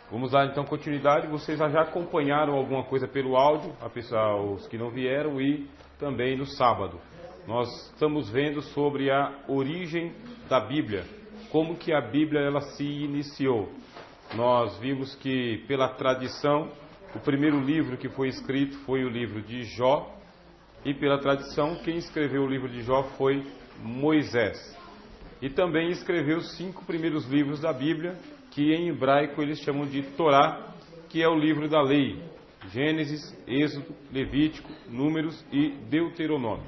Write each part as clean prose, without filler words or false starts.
Vamos dar então continuidade. Vocês já acompanharam alguma coisa pelo áudio, os que não vieram, e também no sábado. Nós estamos vendo sobre a origem da Bíblia, como que a Bíblia ela se iniciou. Nós vimos que pela tradição, o primeiro livro que foi escrito foi o livro de Jó, e pela tradição quem escreveu o livro de Jó foi Moisés. E também escreveu os 5 primeiros livros da Bíblia, que em hebraico eles chamam de Torá, que é o livro da lei: Gênesis, Êxodo, Levítico, Números e Deuteronômio.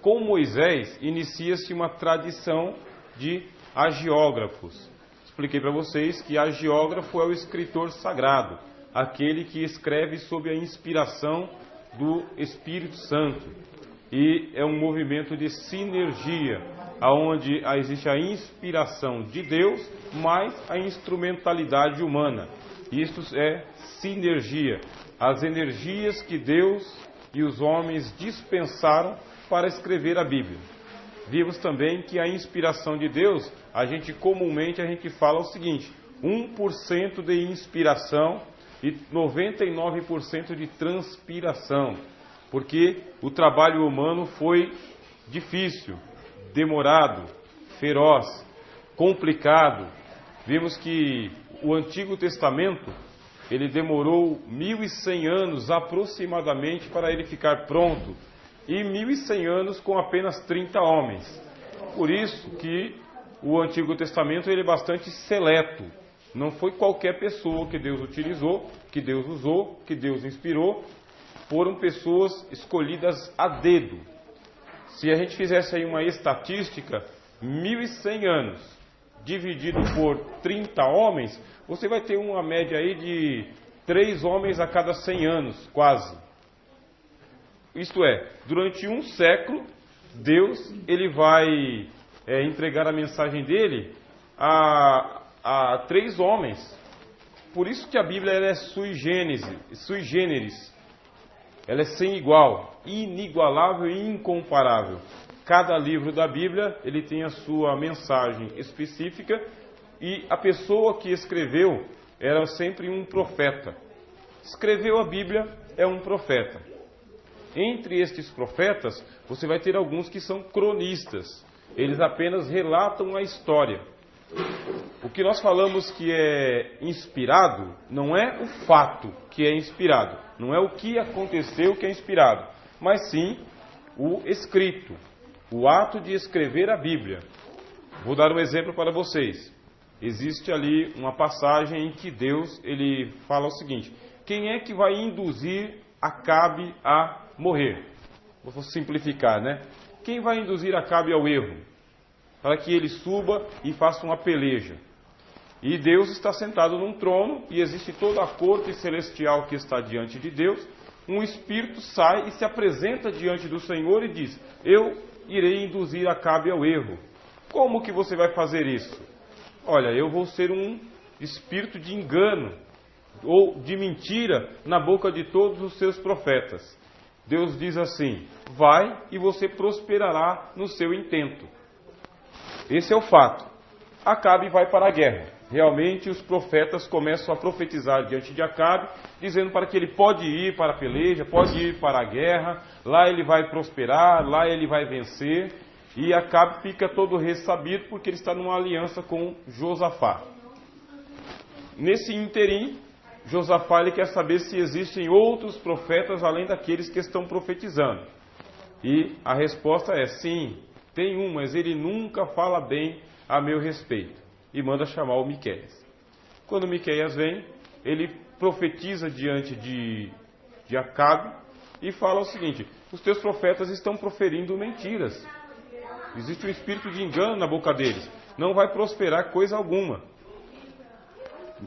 Com Moisés inicia-se uma tradição de hagiógrafos. Expliquei para vocês que hagiógrafo é o escritor sagrado, aquele que escreve sob a inspiração do Espírito Santo. E é um movimento de sinergia, onde existe a inspiração de Deus, mais a instrumentalidade humana. Isso é sinergia, as energias que Deus e os homens dispensaram para escrever a Bíblia. Vimos também que a inspiração de Deus, comumente a gente fala o seguinte: 1% de inspiração e 99% de transpiração, porque o trabalho humano foi difícil, demorado, feroz, complicado. Vimos que o Antigo Testamento, ele demorou 1100 anos aproximadamente para ele ficar pronto, e 1100 anos com apenas 30 homens. Por isso que o Antigo Testamento ele é bastante seleto. Não foi qualquer pessoa que Deus utilizou, que Deus usou, que Deus inspirou. Foram pessoas escolhidas a dedo. Se a gente fizesse aí uma estatística, 1100 anos dividido por 30 homens, você vai ter uma média aí de 3 homens a cada 100 anos, quase. Isto é, durante um século, Deus ele vai entregar a mensagem dele a 3 homens. Por isso que a Bíblia ela é sui generis. Ela é sem igual, inigualável e incomparável. Cada livro da Bíblia ele tem a sua mensagem específica, e a pessoa que escreveu era sempre um profeta. Escreveu a Bíblia é um profeta. Entre estes profetas, você vai ter alguns que são cronistas. Eles apenas relatam a história. O que nós falamos que é inspirado, não é o fato que é inspirado, não é o que aconteceu que é inspirado, mas sim o escrito, o ato de escrever a Bíblia. Vou dar um exemplo para vocês. Existe ali uma passagem em que Deus ele fala o seguinte: quem é que vai induzir Acabe a morrer? Vou simplificar, né? Quem vai induzir Acabe ao erro? Para que ele suba e faça uma peleja. E Deus está sentado num trono, e existe toda a corte celestial que está diante de Deus. Um espírito sai e se apresenta diante do Senhor e diz: eu irei induzir Acabe ao erro. Como que você vai fazer isso? Olha, eu vou ser um espírito de engano ou de mentira na boca de todos os seus profetas. Deus diz assim: vai e você prosperará no seu intento. Esse é o fato. Acabe vai para a guerra. Realmente os profetas começam a profetizar diante de Acabe, dizendo para que ele pode ir para a peleja, pode ir para a guerra, lá ele vai prosperar, lá ele vai vencer. E Acabe fica todo ressabido porque ele está numa aliança com Josafá. Nesse interim, Josafá ele quer saber se existem outros profetas além daqueles que estão profetizando. E a resposta é sim, tem um, mas ele nunca fala bem a meu respeito. E manda chamar o Miqueias. Quando Miqueias vem, ele profetiza diante de Acabe e fala o seguinte: os teus profetas estão proferindo mentiras. Existe um espírito de engano na boca deles. Não vai prosperar coisa alguma.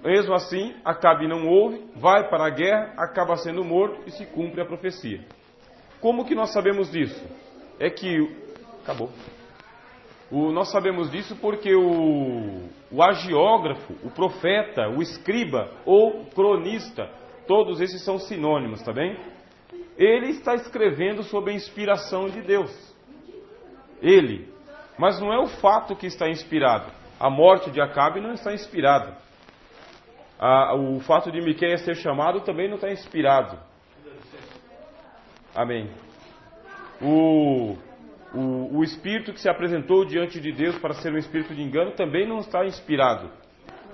Mesmo assim, Acabe não ouve, vai para a guerra, acaba sendo morto e se cumpre a profecia. Como que nós sabemos disso? Nós sabemos disso porque o hagiógrafo, o profeta, o escriba ou cronista, todos esses são sinônimos, tá bem? Ele está escrevendo sob a inspiração de Deus. Ele. Mas não é o fato que está inspirado. A morte de Acabe não está inspirada. O fato de Miqueias ser chamado também não está inspirado. Amém. O espírito que se apresentou diante de Deus para ser um espírito de engano também não está inspirado.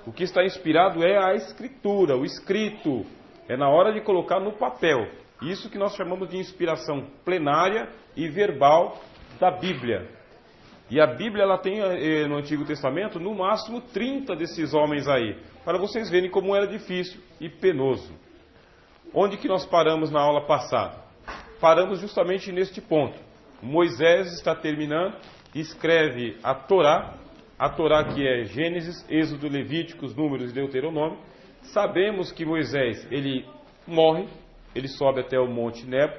O que está inspirado é a escritura, o escrito. É na hora de colocar no papel. Isso que nós chamamos de inspiração plenária e verbal da Bíblia. E a Bíblia ela tem no Antigo Testamento no máximo 30 desses homens aí, para vocês verem como era difícil e penoso. Onde que nós paramos na aula passada? Paramos justamente neste ponto. Moisés está terminando, escreve a Torá que é Gênesis, Êxodo, Levíticos, Números e Deuteronômio. Sabemos que Moisés, ele morre, ele sobe até o Monte Nebo,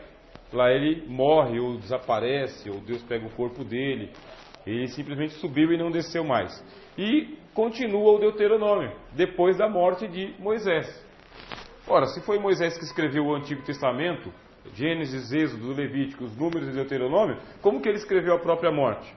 lá ele morre ou desaparece, ou Deus pega o corpo dele, ele simplesmente subiu e não desceu mais. E continua o Deuteronômio, depois da morte de Moisés. Ora, se foi Moisés que escreveu o Antigo Testamento, Gênesis, Êxodo, Levíticos, Números e Deuteronômio, como que ele escreveu a própria morte?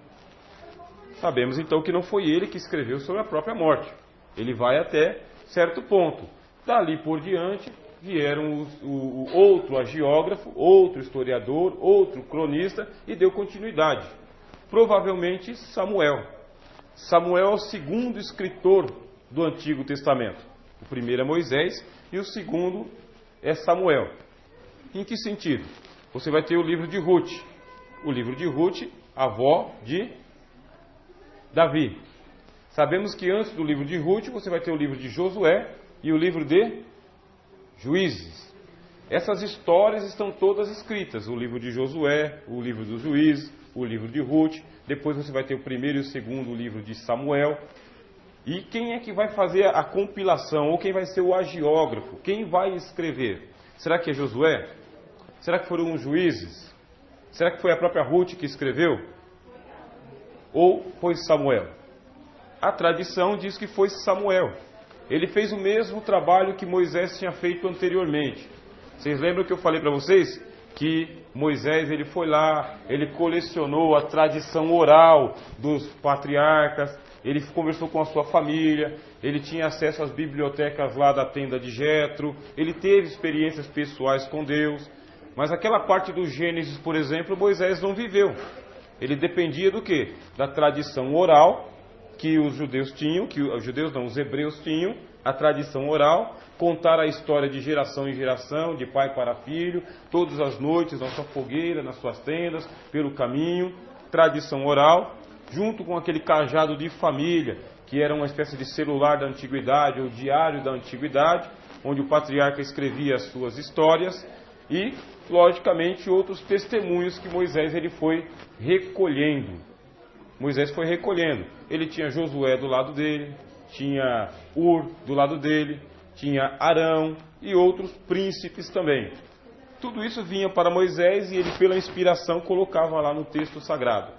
Sabemos então que não foi ele que escreveu sobre a própria morte. Ele vai até certo ponto. Dali por diante vieram o outro agiógrafo, outro historiador, outro cronista e deu continuidade. Provavelmente Samuel. Samuel é o segundo escritor do Antigo Testamento. O primeiro é Moisés e o segundo é Samuel. Em que sentido? Você vai ter o livro de Ruth. O livro de Ruth, avó de Davi. Sabemos que antes do livro de Ruth, você vai ter o livro de Josué e o livro de Juízes. Essas histórias estão todas escritas. O livro de Josué, o livro dos Juízes, o livro de Ruth. Depois você vai ter o primeiro e o segundo livro de Samuel. E quem é que vai fazer a compilação? Ou quem vai ser o agiógrafo? Quem vai escrever? Será que é Josué? Será que foram os Juízes? Será que foi a própria Ruth que escreveu? Ou foi Samuel? A tradição diz que foi Samuel. Ele fez o mesmo trabalho que Moisés tinha feito anteriormente. Vocês lembram que eu falei para vocês que Moisés ele foi lá, ele colecionou a tradição oral dos patriarcas, ele conversou com a sua família, ele tinha acesso às bibliotecas lá da tenda de Jetro, ele teve experiências pessoais com Deus, mas aquela parte do Gênesis, por exemplo, Moisés não viveu. Ele dependia do quê? Da tradição oral que os judeus tinham, os hebreus tinham, a tradição oral, contar a história de geração em geração, de pai para filho, todas as noites na sua fogueira, nas suas tendas, pelo caminho, tradição oral, junto com aquele cajado de família, que era uma espécie de celular da antiguidade, ou diário da antiguidade, onde o patriarca escrevia as suas histórias, e, logicamente, outros testemunhos que Moisés ele foi recolhendo. Moisés foi recolhendo. Ele tinha Josué do lado dele, tinha Ur do lado dele, tinha Arão e outros príncipes também. Tudo isso vinha para Moisés e ele, pela inspiração, colocava lá no texto sagrado.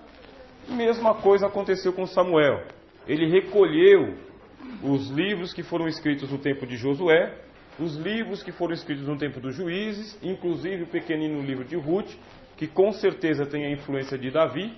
Mesma coisa aconteceu com Samuel. Ele recolheu os livros que foram escritos no tempo de Josué, os livros que foram escritos no tempo dos Juízes, inclusive o pequenino livro de Ruth, que com certeza tem a influência de Davi,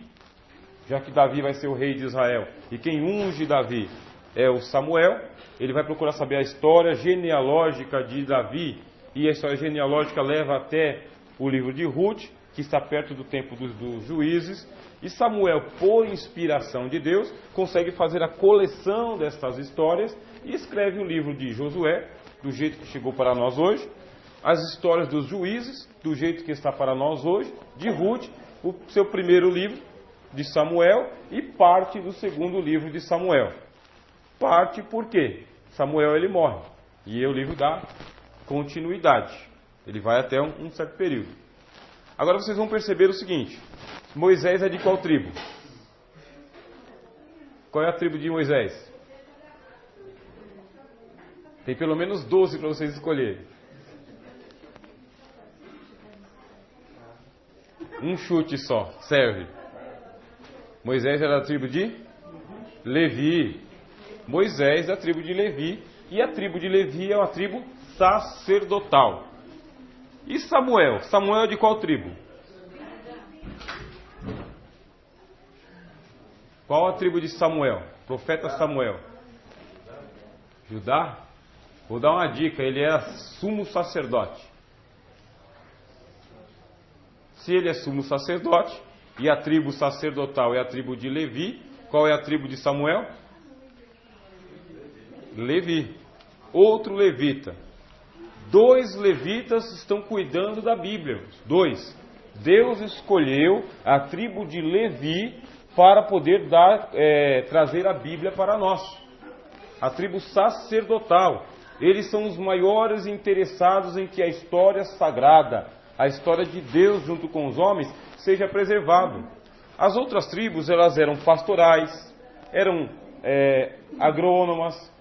já que Davi vai ser o rei de Israel, e quem unge Davi é o Samuel. Ele vai procurar saber a história genealógica de Davi, e a história genealógica leva até o livro de Ruth, que está perto do tempo dos Juízes, e Samuel, por inspiração de Deus, consegue fazer a coleção destas histórias e escreve o livro de Josué, do jeito que chegou para nós hoje, as histórias dos Juízes, do jeito que está para nós hoje, de Ruth, o seu primeiro livro de Samuel e parte do segundo livro de Samuel. Parte por quê? Samuel ele morre e o livro dá continuidade. Ele vai até um certo período. Agora vocês vão perceber o seguinte: Moisés é de qual tribo? Qual é a tribo de Moisés? Tem pelo menos 12 para vocês escolherem. Um chute só serve. Moisés era da tribo de Levi. Moisés da tribo de Levi. E a tribo de Levi é uma tribo sacerdotal. E Samuel? Samuel é de qual tribo? Qual a tribo de Samuel? Profeta Samuel. Judá? Vou dar uma dica, ele é sumo sacerdote. Se ele é sumo sacerdote, e a tribo sacerdotal é a tribo de Levi, qual é a tribo de Samuel? Levi. Outro levita. 2 levitas estão cuidando da Bíblia. 2. Deus escolheu a tribo de Levi para poder trazer a Bíblia para nós. A tribo sacerdotal. Eles são os maiores interessados em que a história sagrada, a história de Deus junto com os homens, seja preservada. As outras tribos, elas eram pastorais, eram agrônomas,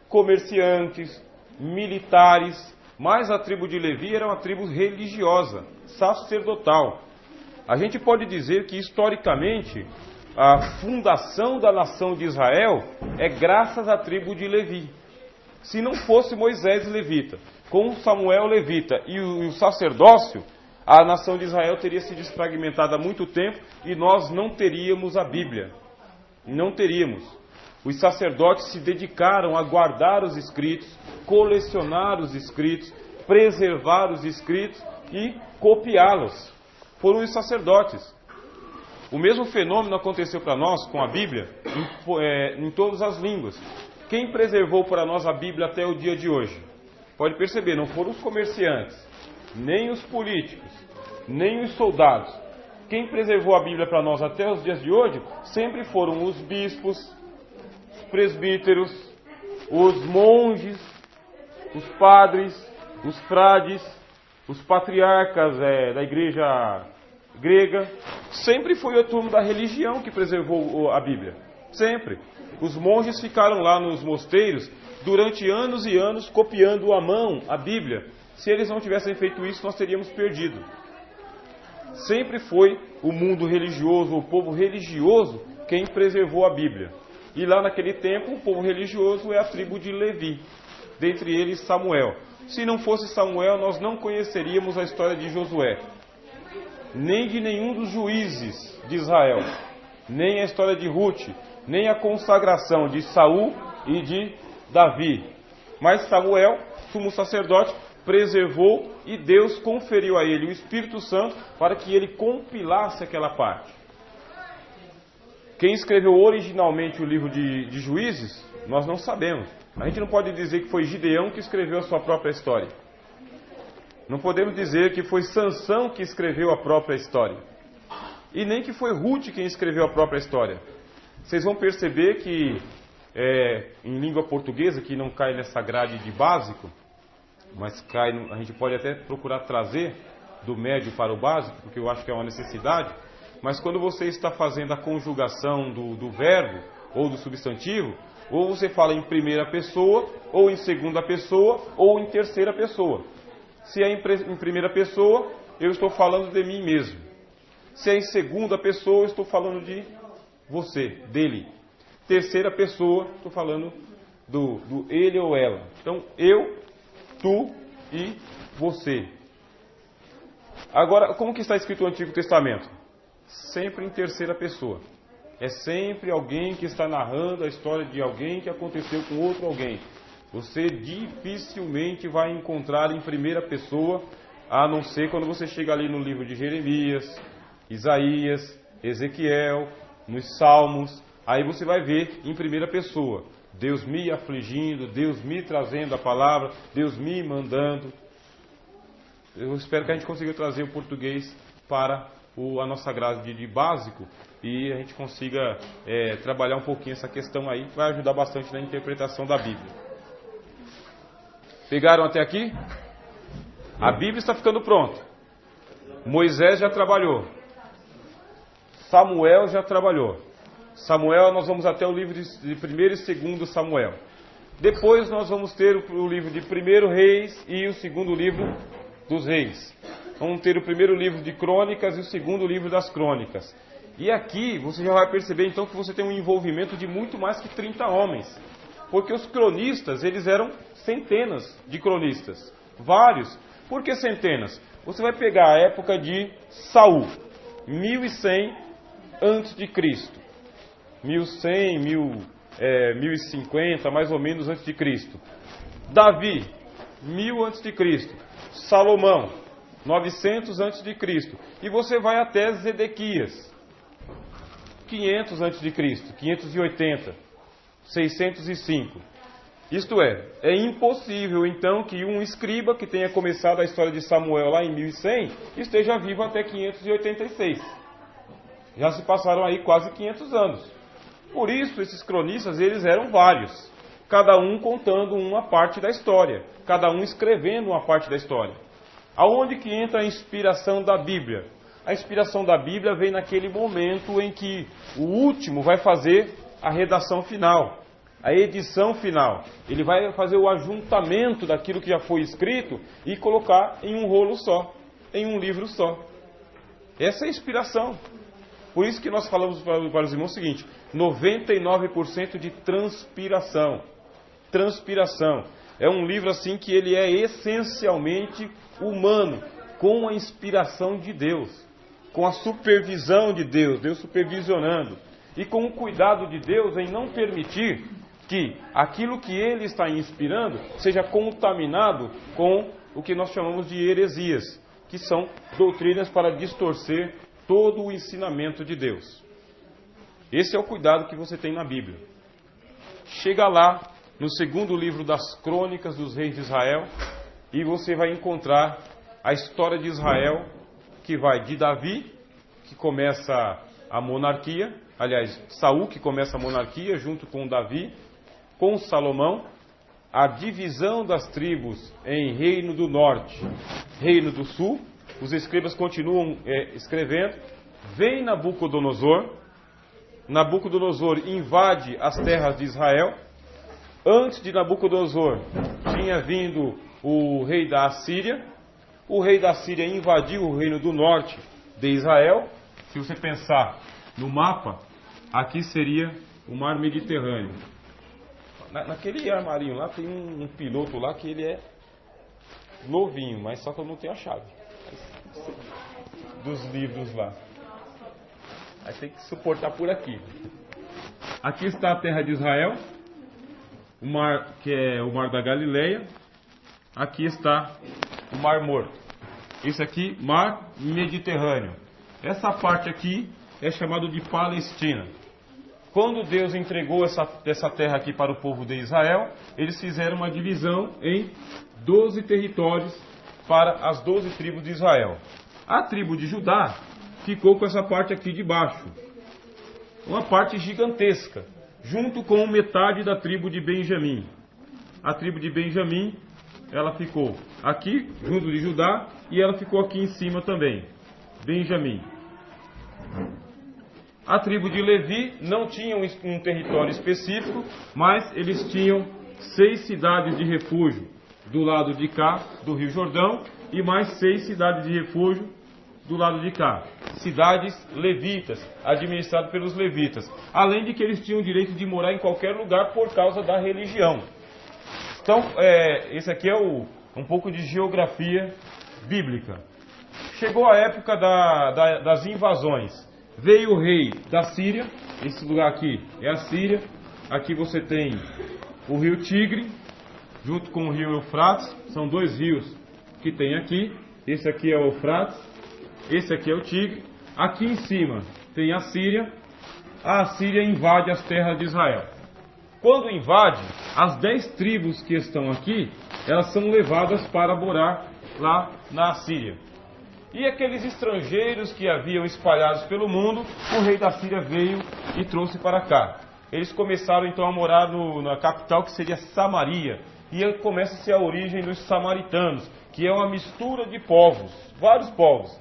comerciantes, militares, mas a tribo de Levi era uma tribo religiosa, sacerdotal. A gente pode dizer que, historicamente, a fundação da nação de Israel é graças à tribo de Levi. Se não fosse Moisés levita, com Samuel levita e o sacerdócio, a nação de Israel teria se desfragmentado há muito tempo e nós não teríamos a Bíblia. Não teríamos. Os sacerdotes se dedicaram a guardar os escritos, colecionar os escritos, preservar os escritos e copiá-los. Foram os sacerdotes. O mesmo fenômeno aconteceu para nós com a Bíblia em todas as línguas. Quem preservou para nós a Bíblia até o dia de hoje? Pode perceber, não foram os comerciantes, nem os políticos, nem os soldados. Quem preservou a Bíblia para nós até os dias de hoje sempre foram os bispos, os presbíteros, os monges, os padres, os frades, os patriarcas da igreja grega. Sempre foi a turma da religião que preservou a Bíblia. Sempre. Os monges ficaram lá nos mosteiros durante anos e anos copiando à mão a Bíblia. Se eles não tivessem feito isso, nós teríamos perdido. Sempre foi o mundo religioso, o povo religioso, quem preservou a Bíblia. E lá naquele tempo, o povo religioso é a tribo de Levi, dentre eles Samuel. Se não fosse Samuel, nós não conheceríamos a história de Josué, nem de nenhum dos juízes de Israel, nem a história de Ruth, nem a consagração de Saul e de Davi. Mas Samuel, sumo sacerdote, preservou e Deus conferiu a ele o Espírito Santo para que ele compilasse aquela parte. Quem escreveu originalmente o livro de Juízes, nós não sabemos. A gente não pode dizer que foi Gideão que escreveu a sua própria história. Não podemos dizer que foi Sansão que escreveu a própria história. E nem que foi Ruth quem escreveu a própria história. Vocês vão perceber que em língua portuguesa, que não cai nessa grade de básico, mas a gente pode até procurar trazer do médio para o básico, porque eu acho que é uma necessidade. Mas quando você está fazendo a conjugação do verbo ou do substantivo, ou você fala em primeira pessoa, ou em segunda pessoa, ou em terceira pessoa. Se é em primeira pessoa, eu estou falando de mim mesmo. Se é em segunda pessoa, eu estou falando de você, dele. Terceira pessoa, estou falando do ele ou ela. Então, eu, tu e você. Agora, como que está escrito o Antigo Testamento? Sempre em terceira pessoa. É sempre alguém que está narrando a história de alguém que aconteceu com outro alguém. Você dificilmente vai encontrar em primeira pessoa, a não ser quando você chega ali no livro de Jeremias, Isaías, Ezequiel, nos Salmos. Aí você vai ver em primeira pessoa. Deus me afligindo, Deus me trazendo a palavra, Deus me mandando. Eu espero que a gente consiga trazer o português para a nossa grade de básico e a gente consiga trabalhar um pouquinho essa questão aí, que vai ajudar bastante na interpretação da Bíblia. Pegaram até aqui? A Bíblia está ficando pronta. Moisés já trabalhou. Samuel já trabalhou. Samuel, nós vamos até o livro de 1º e 2º Samuel. Depois nós vamos ter o livro de 1º Reis e o 2º livro dos Reis. Vamos ter o 1º livro de Crônicas e o 2º livro das Crônicas. E aqui você já vai perceber então que você tem um envolvimento de muito mais que 30 homens. Porque os cronistas, eles eram centenas de cronistas. Vários. Por que centenas? Você vai pegar a época de Saul, 1100 a.C. 1100, 1050, mais ou menos, antes de Cristo. Davi, 1000 antes de Cristo. Salomão, 900 antes de Cristo. E você vai até Zedequias, 500 antes de Cristo, 580, 605. Isto é impossível então que um escriba que tenha começado a história de Samuel lá em 1100 esteja vivo até 586. Já se passaram aí quase 500 anos. Por isso, esses cronistas, eles eram vários, cada um contando uma parte da história, cada um escrevendo uma parte da história. Aonde que entra a inspiração da Bíblia? A inspiração da Bíblia vem naquele momento em que o último vai fazer a redação final, a edição final. Ele vai fazer o ajuntamento daquilo que já foi escrito e colocar em um rolo só, em um livro só. Essa é a inspiração. Por isso que nós falamos para os irmãos o seguinte: 99% de transpiração. Transpiração. É um livro assim que ele é essencialmente humano, com a inspiração de Deus, com a supervisão de Deus, Deus supervisionando, e com o cuidado de Deus em não permitir que aquilo que ele está inspirando seja contaminado com o que nós chamamos de heresias, que são doutrinas para distorcer todo o ensinamento de Deus. Esse é o cuidado que você tem na Bíblia. Chega lá, no segundo livro das Crônicas dos Reis de Israel, e você vai encontrar a história de Israel, que vai de Davi, que começa a monarquia, aliás, Saul, que começa a monarquia, junto com Davi, com Salomão, a divisão das tribos em Reino do Norte, Reino do Sul. Os escribas continuam escrevendo. Vem Nabucodonosor. Nabucodonosor invade as terras de Israel. Antes de Nabucodonosor tinha vindo o rei da Assíria. O rei da Síria invadiu o reino do norte de Israel. Se você pensar no mapa, aqui seria o mar Mediterrâneo. Naquele armarinho lá tem um piloto lá que ele é novinho, mas só que eu não tenho a chave dos livros lá. Aí tem que suportar por aqui. Aqui está a terra de Israel, o mar, que é o mar da Galileia. Aqui está o Mar Morto. Esse aqui, mar Mediterrâneo. Essa parte aqui é chamado de Palestina. Quando Deus entregou essa terra aqui para o povo de Israel, eles fizeram uma divisão em 12 territórios para as 12 tribos de Israel. A tribo de Judá ficou com essa parte aqui de baixo, uma parte gigantesca, junto com metade da tribo de Benjamim. A tribo de Benjamim, ela ficou aqui, junto de Judá, e ela ficou aqui em cima também, Benjamim. A tribo de Levi não tinha um território específico, mas eles tinham 6 cidades de refúgio do lado de cá, do Rio Jordão, e mais 6 cidades de refúgio do lado de cá. Cidades levitas, administradas pelos levitas. Além de que eles tinham o direito de morar em qualquer lugar por causa da religião. Então, esse aqui é um pouco de geografia bíblica. Chegou a época das invasões. Veio o rei da Síria, esse lugar aqui é a Síria. Aqui você tem o rio Tigre, junto com o rio Eufrates. São 2 rios que tem aqui. Esse aqui é o Eufrates, esse aqui é o Tigre. Aqui em cima tem a Síria. A Síria invade as terras de Israel. Quando invade, as 10 tribos que estão aqui, elas são levadas para morar lá na Síria. E aqueles estrangeiros que haviam espalhados pelo mundo, o rei da Síria veio e trouxe para cá. Eles começaram então a morar na capital, que seria Samaria. E aí começa-se a origem dos samaritanos, que é uma mistura de povos, vários povos.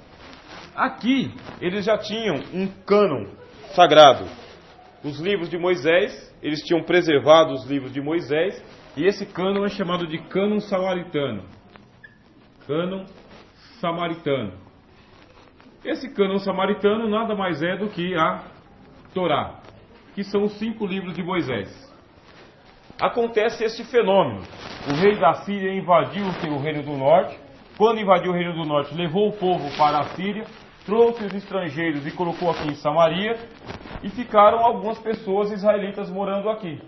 Aqui eles já tinham um cânon sagrado. Os livros de Moisés, eles tinham preservado os livros de Moisés, e esse cânon é chamado de cânon samaritano. Cânon samaritano. Esse cânon samaritano nada mais é do que a Torá, que são os 5 livros de Moisés. Acontece esse fenômeno. O rei da Síria invadiu o reino do norte. Quando invadiu o reino do norte, levou o povo para a Síria. trouxe os estrangeiros e colocou aqui em Samaria, e ficaram algumas pessoas israelitas morando aqui.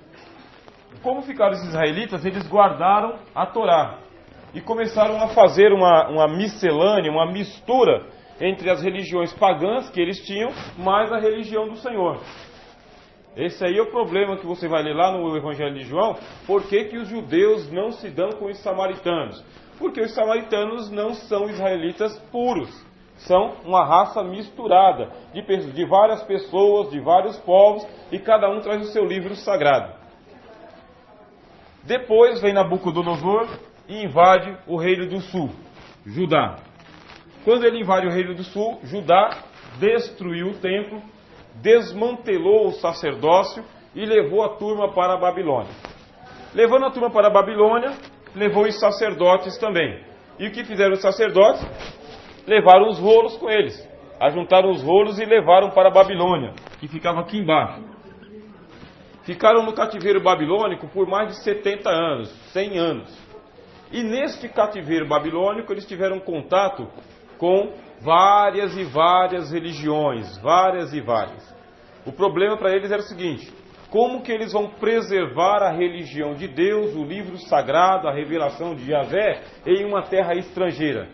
Como ficaram os israelitas, eles guardaram a Torá e começaram a fazer uma miscelânea, uma mistura entre as religiões pagãs que eles tinham, mais a religião do Senhor. Esse aí é o problema que você vai ler lá no Evangelho de João. Por que que os judeus não se dão com os samaritanos? Porque os samaritanos não são israelitas puros. São uma raça misturada de várias pessoas, de vários povos, e cada um traz o seu livro sagrado. Depois vem Nabucodonosor e invade o reino do sul, Judá. Quando ele invade o reino do sul, Judá destruiu o templo, desmantelou o sacerdócio e levou a turma para a Babilônia. Levando a turma para a Babilônia, levou os sacerdotes também. E o que fizeram os sacerdotes? Levaram os rolos com eles. Ajuntaram os rolos e levaram para a Babilônia, que ficava aqui embaixo. Ficaram no cativeiro babilônico por mais de 70 anos, 100 anos. E neste cativeiro babilônico eles tiveram contato com várias e várias religiões, várias e várias. O problema para eles era o seguinte: como que eles vão preservar a religião de Deus, o livro sagrado, a revelação de Yahvé, em uma terra estrangeira?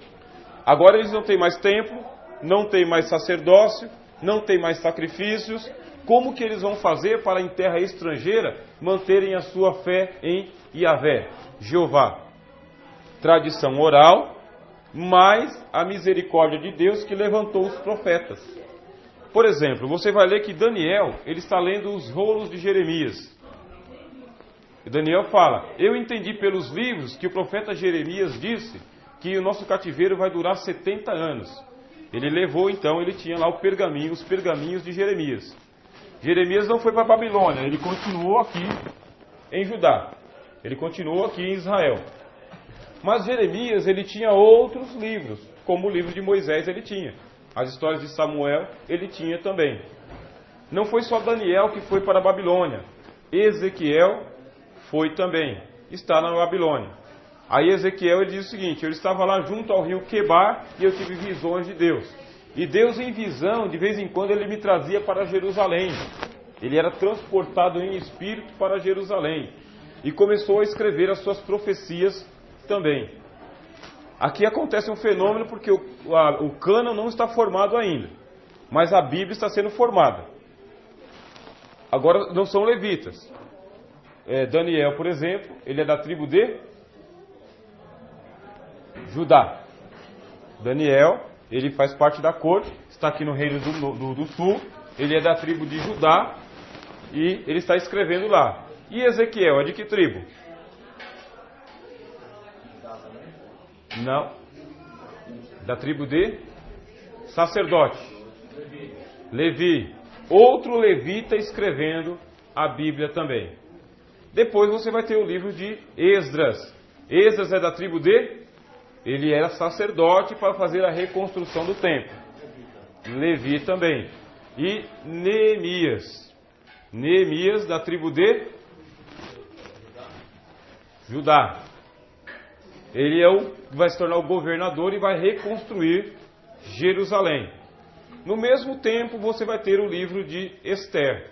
Agora eles não têm mais templo, não têm mais sacerdócio, não têm mais sacrifícios. Como que eles vão fazer para em terra estrangeira manterem a sua fé em Yahvé, Jeová? Tradição oral, mais a misericórdia de Deus que levantou os profetas. Por exemplo, você vai ler que Daniel, ele está lendo os rolos de Jeremias. E Daniel fala: eu entendi pelos livros que o profeta Jeremias disse que o nosso cativeiro vai durar 70 anos. Ele levou então, ele tinha lá os pergaminhos de Jeremias. Jeremias não foi para a Babilônia, ele continuou aqui em Judá. Ele continuou aqui em Israel. Mas Jeremias, ele tinha outros livros, como o livro de Moisés ele tinha. As histórias de Samuel ele tinha também. Não foi só Daniel que foi para a Babilônia. Ezequiel foi também. Está na Babilônia. Aí Ezequiel ele diz o seguinte: eu estava lá junto ao rio Quebar e eu tive visões de Deus. E Deus em visão, de vez em quando, ele me trazia para Jerusalém. Ele era transportado em espírito para Jerusalém. E começou a escrever as suas profecias também. Aqui acontece um fenômeno porque o cânon não está formado ainda. Mas a Bíblia está sendo formada. Agora não são levitas. Daniel, por exemplo, ele é da tribo de Judá. Daniel, ele faz parte da corte, está aqui no reino do sul, ele é da tribo de Judá e ele está escrevendo lá. E Ezequiel é de que tribo? Não. Da tribo de sacerdote. Levi. Outro levita escrevendo a Bíblia também. Depois você vai ter o livro de Esdras. Esdras é da tribo de... Ele era sacerdote para fazer a reconstrução do templo. Levi também. E Neemias. Neemias da tribo de Judá. Ele vai se tornar o governador e vai reconstruir Jerusalém. No mesmo tempo você vai ter o livro de Esther.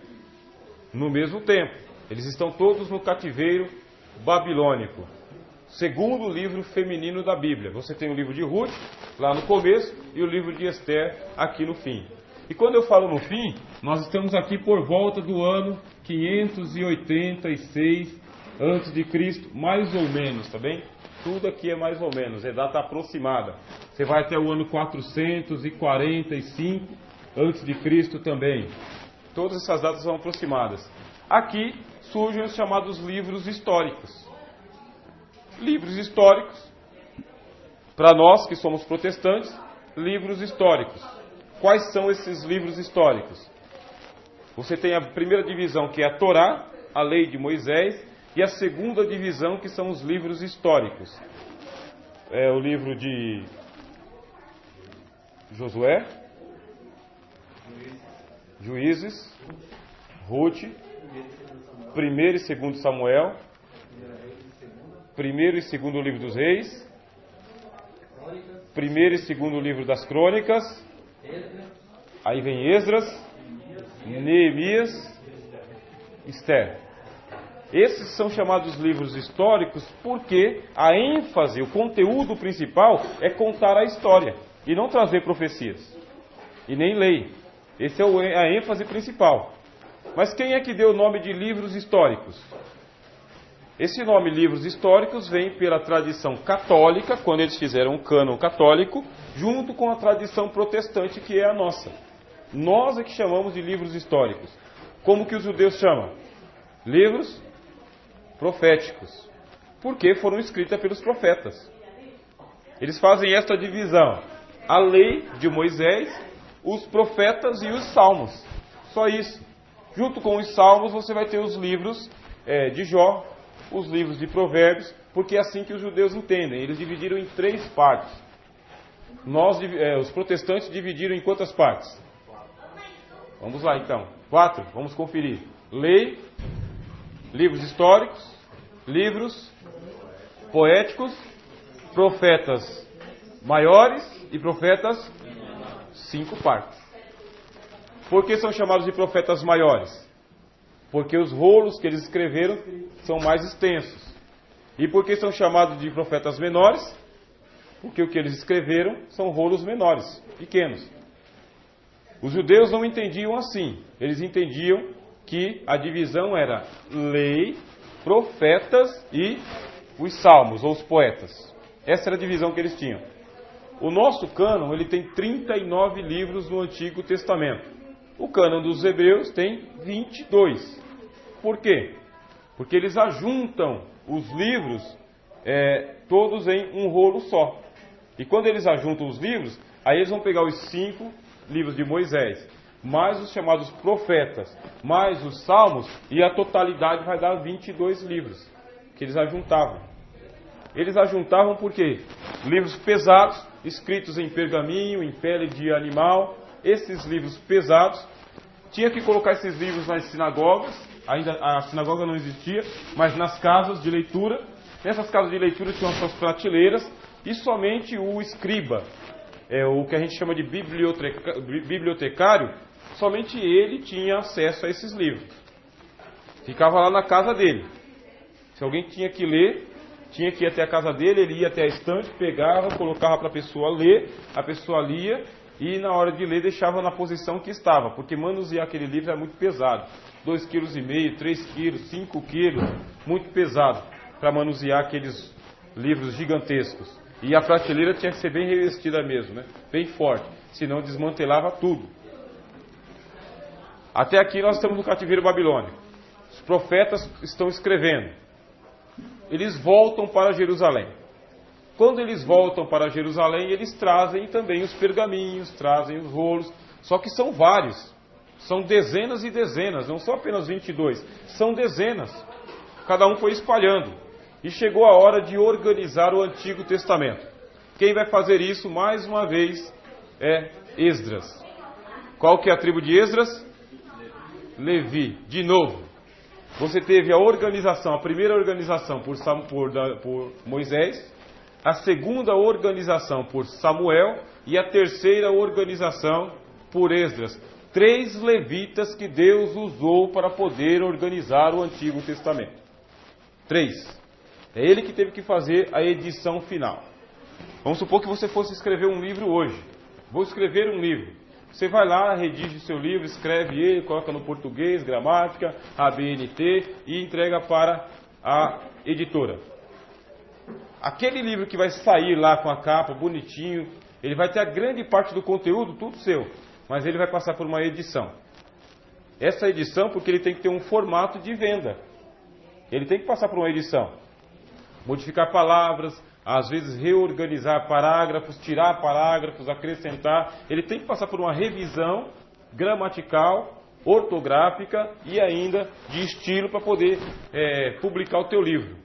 No mesmo tempo. Eles estão todos no cativeiro babilônico. Segundo livro feminino da Bíblia. Você tem o livro de Ruth, lá no começo, e o livro de Esther, aqui no fim. E quando eu falo no fim, nós estamos aqui por volta do ano 586 a.C., mais ou menos, tá bem? Tudo aqui é mais ou menos, é data aproximada. Você vai até o ano 445 a.C. também. Todas essas datas são aproximadas. Aqui surgem os chamados livros históricos. Livros históricos, para nós que somos protestantes, livros históricos. Quais são esses livros históricos? Você tem a primeira divisão, que é a Torá, a lei de Moisés, e a segunda divisão, que são os livros históricos. É o livro de Josué, Juízes, Ruth, 1º e 2º Samuel, 1º e 2º livro dos Reis, 1º e 2º livro das Crônicas Aí vem Esdras, Neemias, Esther. Esses são chamados livros históricos porque a ênfase, o conteúdo principal é contar a história e não trazer profecias e nem lei. Esse é a ênfase principal. Mas quem é que deu o nome de livros históricos? Esse nome livros históricos vem pela tradição católica, quando eles fizeram o cânon católico, junto com a tradição protestante que é a nossa. Nós é que chamamos de livros históricos. Como que os judeus chamam? Livros proféticos. Porque foram escritos pelos profetas. Eles fazem esta divisão. A lei de Moisés, os profetas e os salmos. Só isso. Junto com os salmos você vai ter os livros de Jó, os livros de Provérbios, porque é assim que os judeus entendem. Eles dividiram em 3 partes. Os protestantes dividiram em quantas partes? Vamos lá então. 4, vamos conferir. Lei, livros históricos, livros poéticos, profetas maiores e profetas 5 partes. Por que são chamados de profetas maiores? Porque os rolos que eles escreveram são mais extensos. E por que são chamados de profetas menores? Porque o que eles escreveram são rolos menores, pequenos. Os judeus não entendiam assim. Eles entendiam que a divisão era lei, profetas e os salmos, ou os poetas. Essa era a divisão que eles tinham. O nosso cânon, ele tem 39 livros no Antigo Testamento. O cânon dos hebreus tem 22. Por quê? Porque eles ajuntam os livros todos em um rolo só. E quando eles ajuntam os livros, aí eles vão pegar os 5 livros de Moisés, mais os chamados profetas, mais os salmos, e a totalidade vai dar 22 livros que eles ajuntavam. Eles ajuntavam por quê? Livros pesados, escritos em pergaminho, em pele de animal. Esses livros pesados, tinha que colocar esses livros nas sinagogas. Ainda a sinagoga não existia, mas nas casas de leitura. Nessas casas de leitura tinham suas prateleiras, e somente o escriba, o que a gente chama de bibliotecário, somente ele tinha acesso a esses livros. Ficava lá na casa dele. Se alguém tinha que ler, tinha que ir até a casa dele, ele ia até a estante, pegava, colocava para a pessoa ler, a pessoa lia, e na hora de ler deixava na posição que estava, porque manusear aquele livro é muito pesado. 2,5 kg, 3 kg, 5 kg, muito pesado para manusear aqueles livros gigantescos. E a prateleira tinha que ser bem revestida mesmo, né? Bem forte, senão desmantelava tudo. Até aqui nós estamos no cativeiro babilônico. Os profetas estão escrevendo. Eles voltam para Jerusalém. Quando eles voltam para Jerusalém, eles trazem também os pergaminhos, trazem os rolos, só que são vários. São dezenas e dezenas, não são apenas 22, são dezenas. Cada um foi espalhando. E chegou a hora de organizar o Antigo Testamento. Quem vai fazer isso, mais uma vez, é Esdras. Qual que é a tribo de Esdras? Levi. De novo, você teve a organização, a primeira organização por Moisés, a segunda organização por Samuel e a terceira organização por Esdras. 3 levitas que Deus usou para poder organizar o Antigo Testamento. 3. É ele que teve que fazer a edição final. Vamos supor que você fosse escrever um livro hoje. Vou escrever um livro. Você vai lá, redige o seu livro, escreve ele, coloca no português, gramática, ABNT e entrega para a editora. Aquele livro que vai sair lá com a capa bonitinho, ele vai ter a grande parte do conteúdo, tudo seu, mas ele vai passar por uma edição. Essa edição, porque ele tem que ter um formato de venda. Ele tem que passar por uma edição. Modificar palavras, às vezes reorganizar parágrafos, tirar parágrafos, acrescentar. Ele tem que passar por uma revisão gramatical, ortográfica e ainda de estilo para poder publicar o teu livro.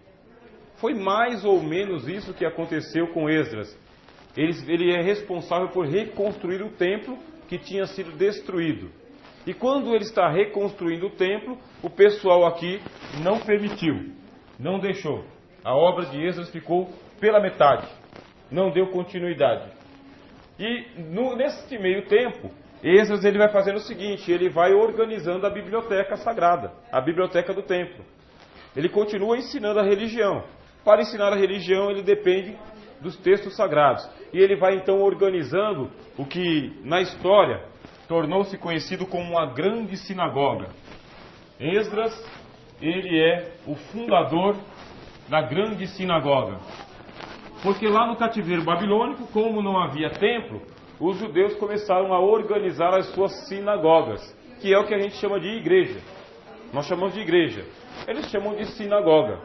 Foi mais ou menos isso que aconteceu com Esdras. Ele é responsável por reconstruir o templo que tinha sido destruído. E quando ele está reconstruindo o templo, o pessoal aqui não permitiu, não deixou. A obra de Esdras ficou pela metade, não deu continuidade. E nesse meio tempo, Esdras ele vai fazendo o seguinte, ele vai organizando a biblioteca sagrada, a biblioteca do templo. Ele continua ensinando a religião. Para ensinar a religião, ele depende dos textos sagrados. E ele vai então organizando o que na história tornou-se conhecido como uma grande sinagoga. Esdras, ele é o fundador da grande sinagoga. Porque lá no cativeiro babilônico, como não havia templo, os judeus começaram a organizar as suas sinagogas, que é o que a gente chama de igreja. Nós chamamos de igreja. Eles chamam de sinagoga.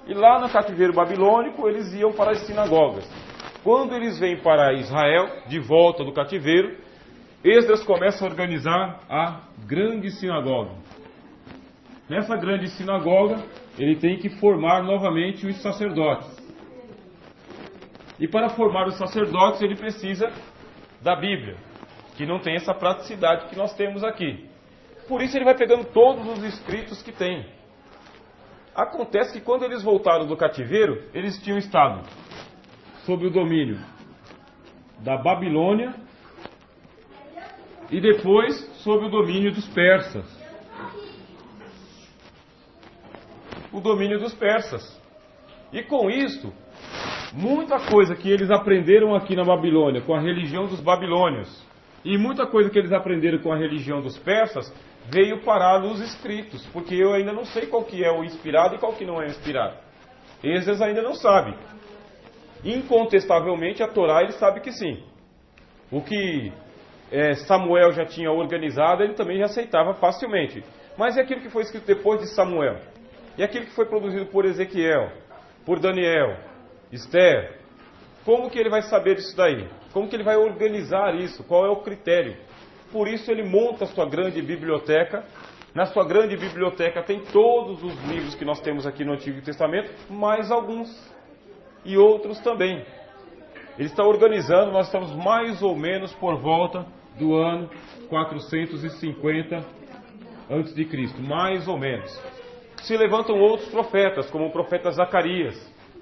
E lá no cativeiro babilônico, eles iam para as sinagogas. Quando eles vêm para Israel, de volta do cativeiro, Esdras começa a organizar a grande sinagoga. Nessa grande sinagoga, ele tem que formar novamente os sacerdotes. E para formar os sacerdotes, ele precisa da Bíblia, que não tem essa praticidade que nós temos aqui. Por isso ele vai pegando todos os escritos que tem. Acontece que quando eles voltaram do cativeiro, eles tinham estado sob o domínio da Babilônia e depois sob o domínio dos persas. O domínio dos persas. E com isso, muita coisa que eles aprenderam aqui na Babilônia com a religião dos babilônios e muita coisa que eles aprenderam com a religião dos persas veio parar nos escritos, porque eu ainda não sei qual que é o inspirado e qual que não é inspirado. Esdras ainda não sabe. Incontestavelmente a Torá ele sabe que sim. O que Samuel já tinha organizado ele também já aceitava facilmente. Mas é aquilo que foi escrito depois de Samuel. E aquilo que foi produzido por Ezequiel, por Daniel, Esther, como que ele vai saber disso daí? Como que ele vai organizar isso? Qual é o critério? Por isso ele monta a sua grande biblioteca. Na sua grande biblioteca tem todos os livros que nós temos aqui no Antigo Testamento, mais alguns e outros também. Ele está organizando, nós estamos mais ou menos por volta do ano 450 a.C., mais ou menos. Se levantam outros profetas, como o profeta Zacarias,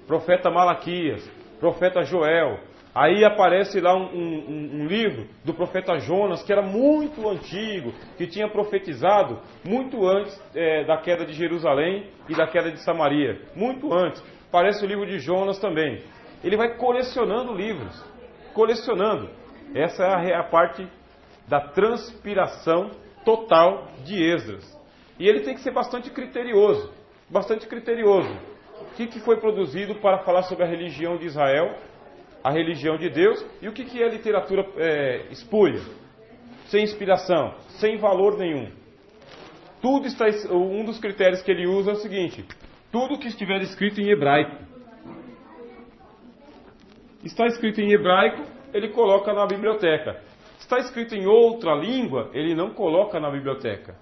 profeta Malaquias, profeta Joel. Aí aparece lá um livro do profeta Jonas, que era muito antigo, que tinha profetizado muito antes da queda de Jerusalém e da queda de Samaria. Muito antes. Aparece o livro de Jonas também. Ele vai colecionando livros. Colecionando. Essa é a parte da transpiração total de Esdras. E ele tem que ser bastante criterioso. Bastante criterioso. O que foi produzido para falar sobre a religião de Israel, a religião de Deus, e o que é literatura espúria, sem inspiração, sem valor nenhum. Tudo está, um dos critérios que ele usa é o seguinte: tudo que estiver escrito em hebraico. Está escrito em hebraico, ele coloca na biblioteca. Está escrito em outra língua, ele não coloca na biblioteca.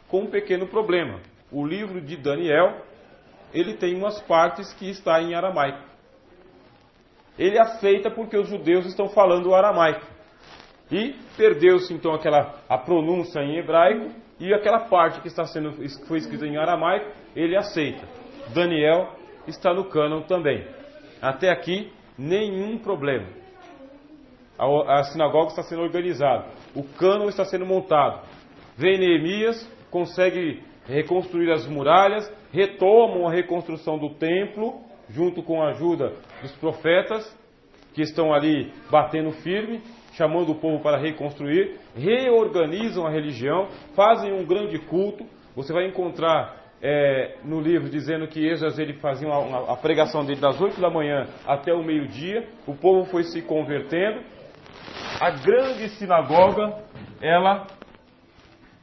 Com um pequeno problema. O livro de Daniel, ele tem umas partes que está em aramaico. Ele aceita porque os judeus estão falando o aramaico. E perdeu-se então a pronúncia em hebraico, e aquela parte que foi escrita em aramaico, ele aceita. Daniel está no cânon também. Até aqui, nenhum problema. A sinagoga está sendo organizada. O cânon está sendo montado. Vem Neemias, consegue reconstruir as muralhas, retomam a reconstrução do templo, junto com a ajuda dos profetas, que estão ali batendo firme, chamando o povo para reconstruir, reorganizam a religião, fazem um grande culto. Você vai encontrar no livro dizendo que Esdras ele fazia a pregação dele das 8 da manhã até o meio-dia, o povo foi se convertendo. A grande sinagoga, ela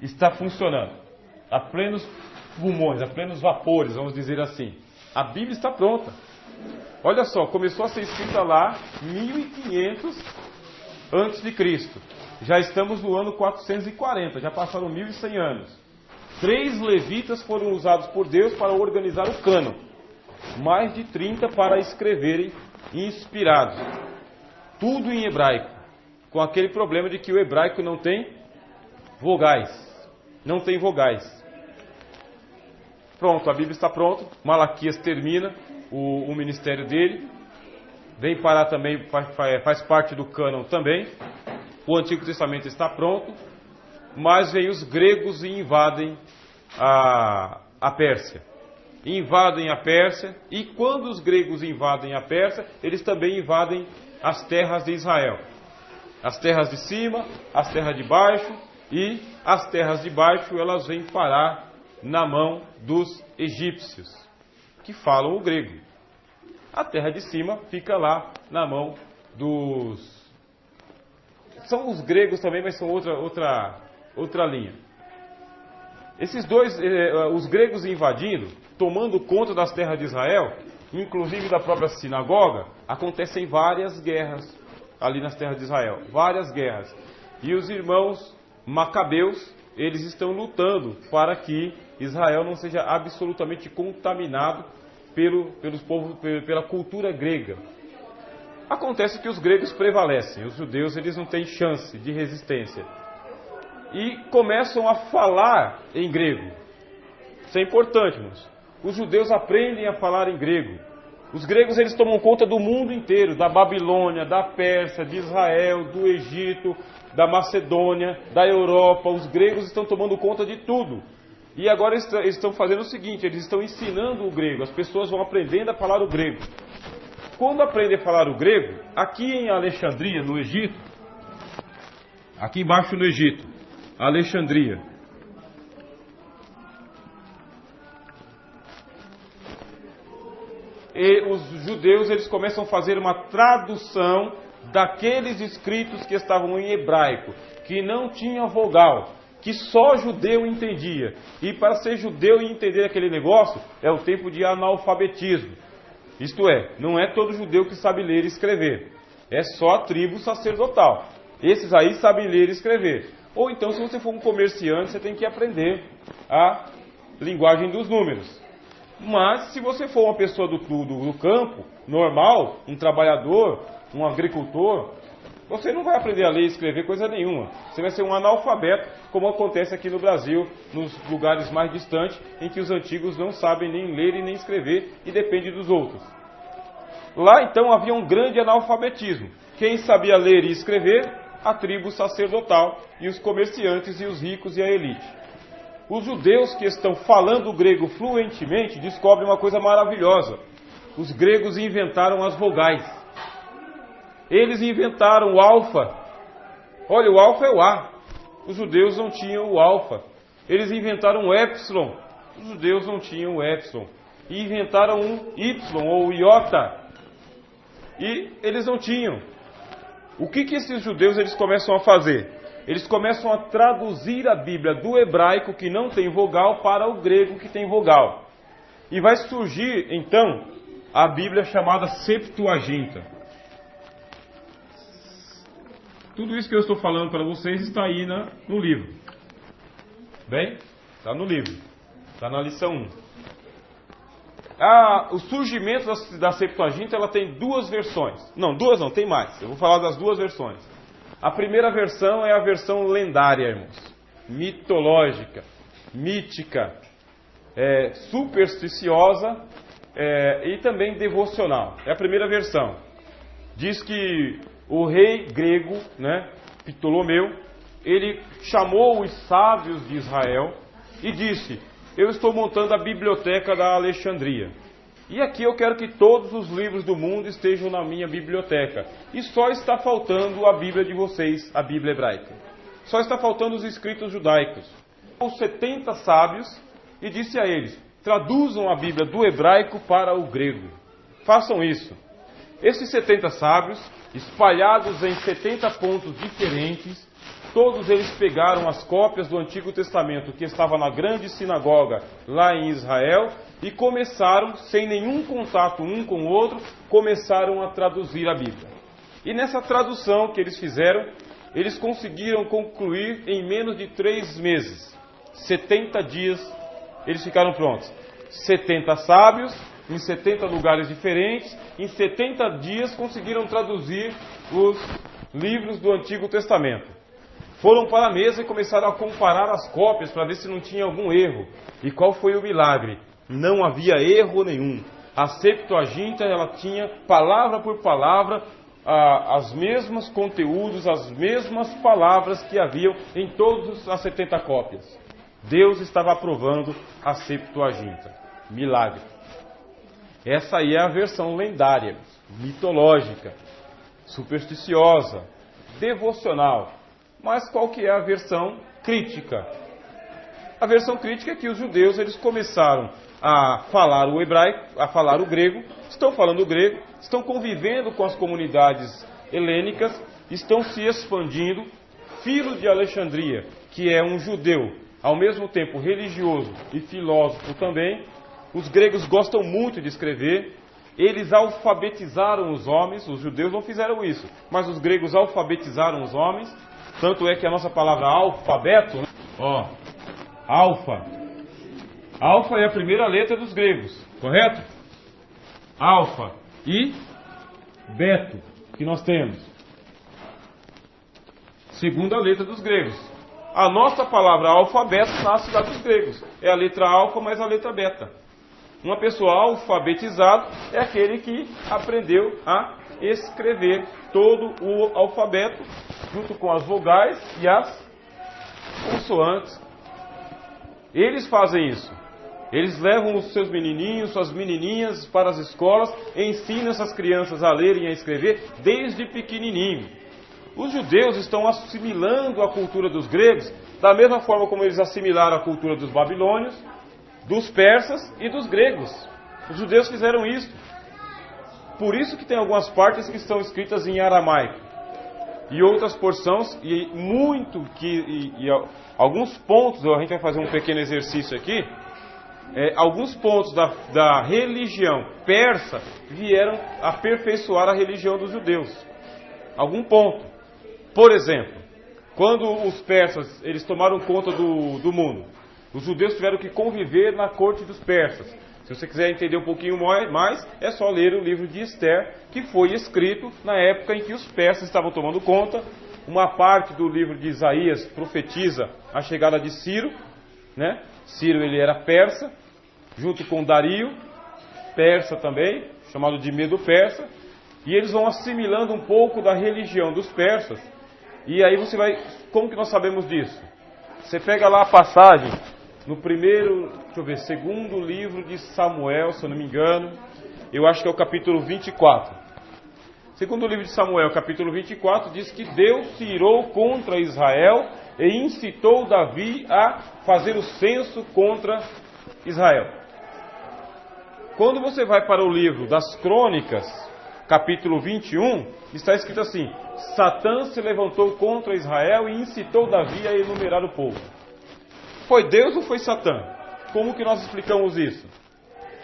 está funcionando a plenos pulmões, a plenos vapores, vamos dizer assim. A Bíblia está pronta. Olha só, começou a ser escrita lá 1500 antes de Cristo. Já estamos no ano 440, já passaram 1100 anos. 3 levitas foram usados por Deus para organizar o cânon. Mais de 30 para escreverem inspirados. Tudo em hebraico. Com aquele problema de que o hebraico não tem vogais. Não tem vogais. Pronto, a Bíblia está pronta. Malaquias termina o ministério dele. vem parar também, faz parte do cânon também. O Antigo Testamento está pronto, mas vem os gregos e invadem a Pérsia. Invadem a Pérsia, e quando os gregos invadem a Pérsia, eles também invadem as terras de Israel. As terras de cima, as terras de baixo, e as terras de baixo elas vêm parar na mão dos egípcios, que falam o grego. A terra de cima fica lá na mão dos... São os gregos também, mas são outra linha. Esses dois, os gregos invadindo, tomando conta das terras de Israel, inclusive da própria sinagoga, acontecem várias guerras ali nas terras de Israel. Várias guerras. E os irmãos macabeus, eles estão lutando para que Israel não seja absolutamente contaminado pela cultura grega. Acontece que os gregos prevalecem, os judeus eles não têm chance de resistência. E começam a falar em grego. Isso é importante, irmãos. Os judeus aprendem a falar em grego. Os gregos eles tomam conta do mundo inteiro, da Babilônia, da Pérsia, de Israel, do Egito, da Macedônia, da Europa. Os gregos estão tomando conta de tudo. E agora eles estão fazendo o seguinte, eles estão ensinando o grego. As pessoas vão aprendendo a falar o grego. Quando aprendem a falar o grego, aqui em Alexandria, no Egito, aqui embaixo no Egito, Alexandria, e os judeus eles começam a fazer uma tradução daqueles escritos que estavam em hebraico, que não tinha vogal, que só judeu entendia. E para ser judeu e entender aquele negócio, é o tempo de analfabetismo. Isto é, não é todo judeu que sabe ler e escrever. É só a tribo sacerdotal. Esses aí sabem ler e escrever. Ou então, se você for um comerciante, você tem que aprender a linguagem dos números. Mas, se você for uma pessoa do campo, normal, um trabalhador, um agricultor, você não vai aprender a ler e escrever coisa nenhuma. Você vai ser um analfabeto, como acontece aqui no Brasil, nos lugares mais distantes, em que os antigos não sabem nem ler e nem escrever, e depende dos outros. Lá, então, havia um grande analfabetismo. Quem sabia ler e escrever? A tribo sacerdotal, e os comerciantes, e os ricos, e a elite. Os judeus que estão falando o grego fluentemente descobrem uma coisa maravilhosa. Os gregos inventaram as vogais. Eles inventaram o alfa. Olha, o alfa é o A. Os judeus não tinham o alfa. Eles inventaram o épsilon. Os judeus não tinham o épsilon. E inventaram um Y ou iota. E eles não tinham. O que esses judeus eles começam a fazer? Eles começam a traduzir a Bíblia do hebraico, que não tem vogal, para o grego, que tem vogal. E vai surgir, então, a Bíblia chamada Septuaginta. Tudo isso que eu estou falando para vocês está aí no livro. Bem? Está no livro. Está na lição 1. O surgimento da Septuaginta, ela tem duas versões. Não, tem mais. Eu vou falar das duas versões. A primeira versão é a versão lendária, irmãos. Mitológica, mítica, supersticiosa e também devocional. É a primeira versão. Diz que o rei grego, Ptolomeu, ele chamou os sábios de Israel e disse: eu estou montando a biblioteca da Alexandria. E aqui eu quero que todos os livros do mundo estejam na minha biblioteca. E só está faltando a Bíblia de vocês, a Bíblia hebraica. Só está faltando os escritos judaicos. Os 70 sábios e disse a eles: traduzam a Bíblia do hebraico para o grego. Façam isso. Esses 70 sábios, espalhados em 70 pontos diferentes, todos eles pegaram as cópias do Antigo Testamento que estava na grande sinagoga lá em Israel e começaram, sem nenhum contato um com o outro, começaram a traduzir a Bíblia. E nessa tradução que eles fizeram, eles conseguiram concluir em menos de 3 meses. 70 dias eles ficaram prontos. 70 sábios, em 70 lugares diferentes, em 70 dias conseguiram traduzir os livros do Antigo Testamento. Foram para a mesa e começaram a comparar as cópias para ver se não tinha algum erro. E qual foi o milagre? Não havia erro nenhum. A Septuaginta, ela tinha palavra por palavra as mesmas conteúdos, as mesmas palavras que haviam em todas as 70 cópias. Deus estava aprovando a Septuaginta. Milagre. Essa aí é a versão lendária, mitológica, supersticiosa, devocional. Mas qual que é a versão crítica? A versão crítica é que os judeus eles começaram a falar o hebraico, a falar o grego, estão falando o grego, estão convivendo com as comunidades helênicas, estão se expandindo. Filo de Alexandria, que é um judeu, ao mesmo tempo religioso e filósofo também, os gregos gostam muito de escrever, eles alfabetizaram os homens, os judeus não fizeram isso, mas os gregos alfabetizaram os homens, tanto é que a nossa palavra alfabeto, né? Alfa. Alfa é a primeira letra dos gregos, correto? Alfa e beto, que nós temos. Segunda letra dos gregos. A nossa palavra alfabeto nasce lá dos gregos. É a letra alfa mais a letra beta. Uma pessoa alfabetizada é aquele que aprendeu a escrever todo o alfabeto, junto com as vogais e as consoantes. Eles fazem isso. Eles levam os seus menininhos, suas menininhas para as escolas, ensinam essas crianças a lerem e a escrever desde pequenininho. Os judeus estão assimilando a cultura dos gregos da mesma forma como eles assimilaram a cultura dos babilônios, dos persas e dos gregos. Os judeus fizeram isso. Por isso que tem algumas partes que estão escritas em aramaico e outras porções alguns pontos. A gente vai fazer um pequeno exercício aqui. Alguns pontos da religião persa vieram aperfeiçoar a religião dos judeus. Algum ponto. Por exemplo, quando os persas eles tomaram conta do mundo, os judeus tiveram que conviver na corte dos persas. Se você quiser entender um pouquinho mais, é só ler o livro de Esther, que foi escrito na época em que os persas estavam tomando conta. Uma parte do livro de Isaías profetiza a chegada de Ciro, né? Ciro ele era persa, junto com Dario, persa também, chamado de Medo-Persa, e eles vão assimilando um pouco da religião dos persas. E aí você vai, como que nós sabemos disso? Você pega lá a passagem no segundo livro de Samuel, se eu não me engano, eu acho que é o capítulo 24. Segundo livro de Samuel, capítulo 24, diz que Deus se irou contra Israel e incitou Davi a fazer o censo contra Israel. Quando você vai para o livro das Crônicas, capítulo 21, está escrito assim: Satã se levantou contra Israel e incitou Davi a enumerar o povo. Foi Deus ou foi Satã? Como que nós explicamos isso?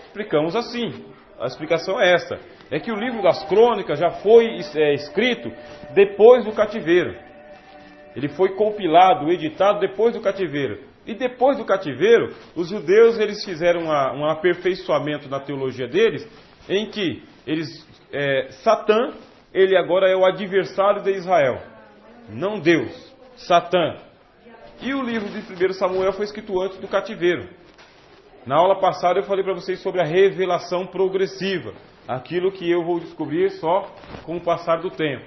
Explicamos assim. A explicação é esta. É que o livro das Crônicas já foi escrito depois do cativeiro. Ele foi compilado, editado depois do cativeiro. E depois do cativeiro, os judeus eles fizeram um aperfeiçoamento na teologia deles, em que Satã, ele agora é o adversário de Israel, não Deus, Satã. E o livro de 1 Samuel foi escrito antes do cativeiro. Na aula passada eu falei para vocês sobre a revelação progressiva, aquilo que eu vou descobrir só com o passar do tempo.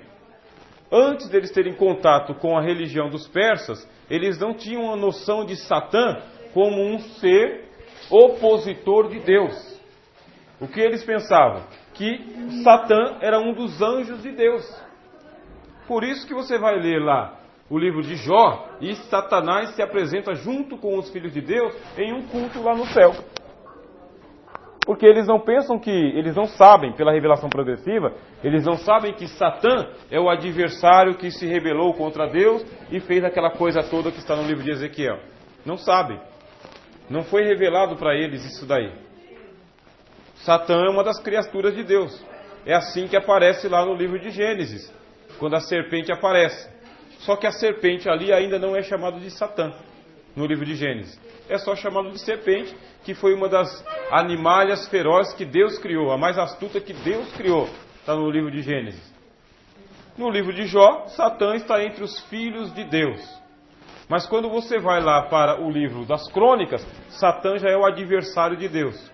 Antes deles terem contato com a religião dos persas, eles não tinham a noção de Satã como um ser opositor de Deus. O que eles pensavam? Que Satã era um dos anjos de Deus. Por isso que você vai ler lá o livro de Jó, e Satanás se apresenta junto com os filhos de Deus em um culto lá no céu. Porque eles não pensam eles não sabem, pela revelação progressiva, eles não sabem que Satã é o adversário que se rebelou contra Deus e fez aquela coisa toda que está no livro de Ezequiel. Não sabem. Não foi revelado para eles isso daí. Satã é uma das criaturas de Deus. É assim que aparece lá no livro de Gênesis, quando a serpente aparece. Só que a serpente ali ainda não é chamada de Satã, no livro de Gênesis. É só chamado de serpente, que foi uma das animalhas ferozes que Deus criou, a mais astuta que Deus criou, está no livro de Gênesis. No livro de Jó, Satã está entre os filhos de Deus. Mas quando você vai lá para o livro das Crônicas, Satã já é o adversário de Deus.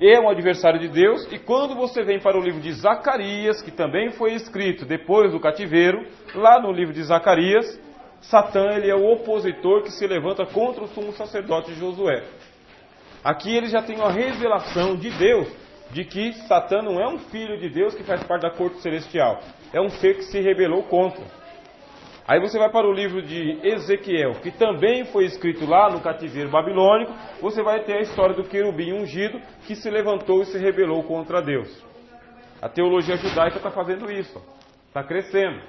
é um adversário de Deus. E quando você vem para o livro de Zacarias, que também foi escrito depois do cativeiro, lá no livro de Zacarias, Satã, ele é o opositor que se levanta contra o sumo sacerdote Josué. Aqui ele já tem uma revelação de Deus, de que Satã não é um filho de Deus que faz parte da corte celestial, é um ser que se rebelou contra. Aí você vai para o livro de Ezequiel, que também foi escrito lá no cativeiro babilônico, você vai ter a história do querubim ungido que se levantou e se rebelou contra Deus. A teologia judaica está fazendo isso, está crescendo.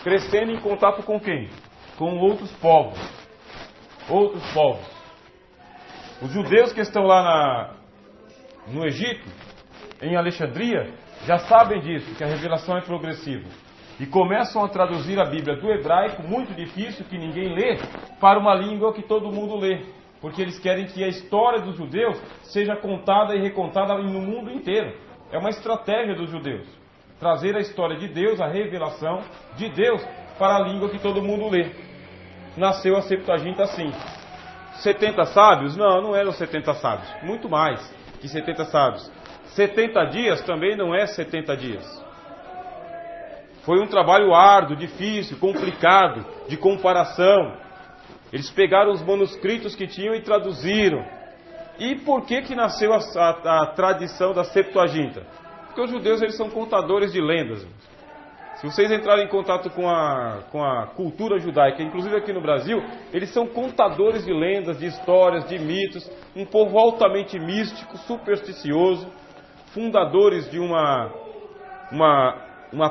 Crescendo em contato com quem? Com outros povos. Outros povos. Os judeus que estão lá no Egito, em Alexandria, já sabem disso, que a revelação é progressiva. E começam a traduzir a Bíblia do hebraico, muito difícil, que ninguém lê, para uma língua que todo mundo lê. Porque eles querem que a história dos judeus seja contada e recontada no mundo inteiro. É uma estratégia dos judeus. Trazer a história de Deus, a revelação de Deus, para a língua que todo mundo lê. Nasceu a Septuaginta assim. 70 sábios? Não, não eram 70 sábios. Muito mais que 70 sábios. 70 dias também não é 70 dias. Foi um trabalho árduo, difícil, complicado, de comparação. Eles pegaram os manuscritos que tinham e traduziram. E por que nasceu a tradição da Septuaginta? Porque os judeus, eles são contadores de lendas. Se vocês entrarem em contato com a cultura judaica, inclusive aqui no Brasil, eles são contadores de lendas, de histórias, de mitos, um povo altamente místico, supersticioso, fundadores de uma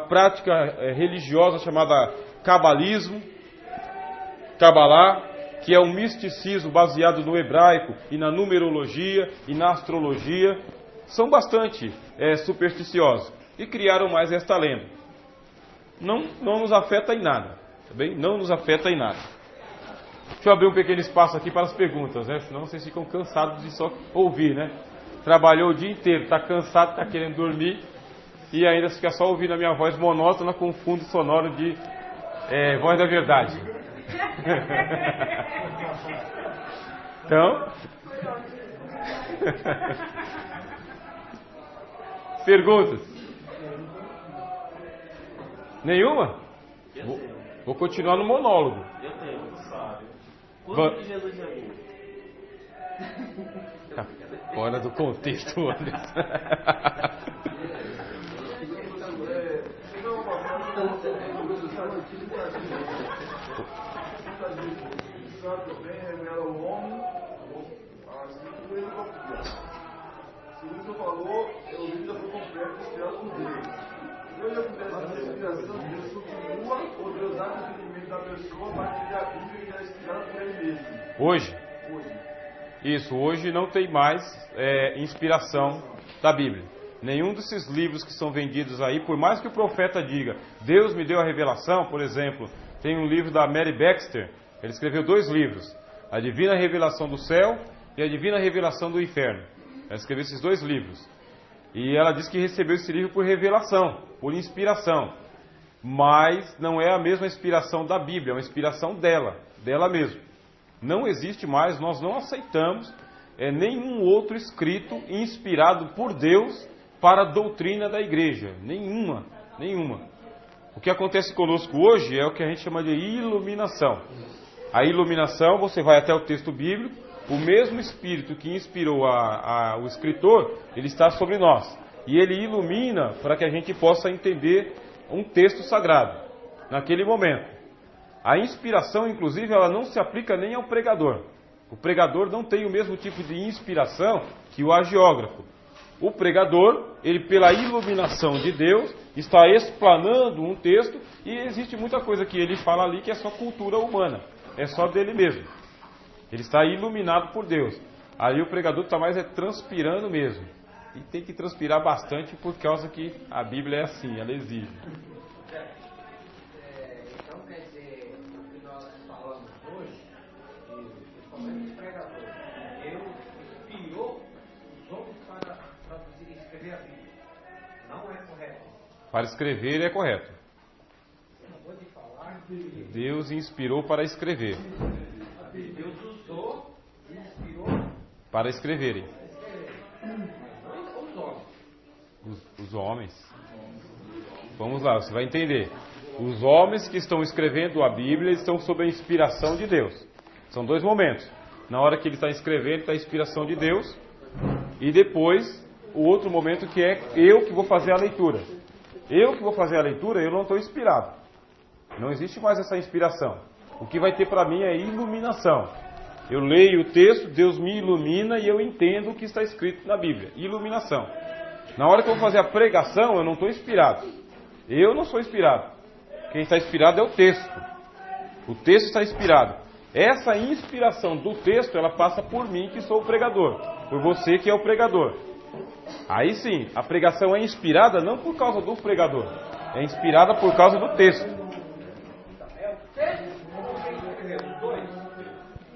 prática religiosa chamada cabalismo, Cabalá, que é um misticismo baseado no hebraico e na numerologia e na astrologia. São bastante supersticiosos e criaram mais esta lenda. Não nos afeta em nada, tá bem? Não nos afeta em nada. Deixa eu abrir um pequeno espaço aqui para as perguntas, né? Senão vocês ficam cansados de só ouvir, né? Trabalhou o dia inteiro, está cansado, está querendo dormir e ainda fica só ouvindo a minha voz monótona com fundo sonoro de voz da verdade. Então, perguntas? Nenhuma? Vou continuar no monólogo. Eu tenho, sabe? Quando que Jesus chegou? Tá fora do contexto, Anderson. Segundo você falou, o livro já foi completo, inspirado por Deus. Hoje acontece a inspiração, Deus continua ou Deus dá o entendimento da pessoa para que a Bíblia que já é inspirada por ele mesmo? Hoje? Isso, hoje não tem mais inspiração da Bíblia. Nenhum desses livros que são vendidos aí, por mais que o profeta diga, Deus me deu a revelação, por exemplo, tem um livro da Mary Baxter, ele escreveu 2 livros, A Divina Revelação do Céu e A Divina Revelação do Inferno. Ela escreveu esses 2 livros. E ela diz que recebeu esse livro por revelação, por inspiração. Mas não é a mesma inspiração da Bíblia, é uma inspiração dela mesma. Não existe mais, nós não aceitamos nenhum outro escrito inspirado por Deus para a doutrina da igreja. Nenhuma. O que acontece conosco hoje é o que a gente chama de iluminação. A iluminação, você vai até o texto bíblico, o mesmo Espírito que inspirou o escritor, ele está sobre nós. E ele ilumina para que a gente possa entender um texto sagrado, naquele momento. A inspiração, inclusive, ela não se aplica nem ao pregador. O pregador não tem o mesmo tipo de inspiração que o hagiógrafo. O pregador, ele pela iluminação de Deus, está explanando um texto e existe muita coisa que ele fala ali que é só cultura humana, é só dele mesmo. Ele está iluminado por Deus. Aí o pregador está mais transpirando mesmo. E tem que transpirar bastante por causa que a Bíblia é assim, ela exige. Então quer dizer, o que nós falamos hoje, principalmente o pregador, Deus inspirou os homens para traduzir e escrever a Bíblia. Não é correto. Para escrever é correto. Você acabou de falar que Deus inspirou para escrever. Deus usou e inspirou Para escreverem. a escrever. homens. Vamos lá, você vai entender. Os homens que estão escrevendo a Bíblia estão sob a inspiração de Deus. São dois momentos. Na hora que ele está escrevendo, está a inspiração de Deus. E depois, o outro momento que é eu que vou fazer a leitura. Eu que vou fazer a leitura, eu não estou inspirado. Não existe mais essa inspiração. O que vai ter para mim é iluminação. Eu leio o texto, Deus me ilumina e eu entendo o que está escrito na Bíblia. Iluminação. Na hora que eu vou fazer a pregação, eu não estou inspirado. Eu não sou inspirado. Quem está inspirado é o texto. O texto está inspirado. Essa inspiração do texto, ela passa por mim, que sou o pregador. Por você, que é o pregador. Aí sim, a pregação é inspirada não por causa do pregador. É inspirada por causa do texto.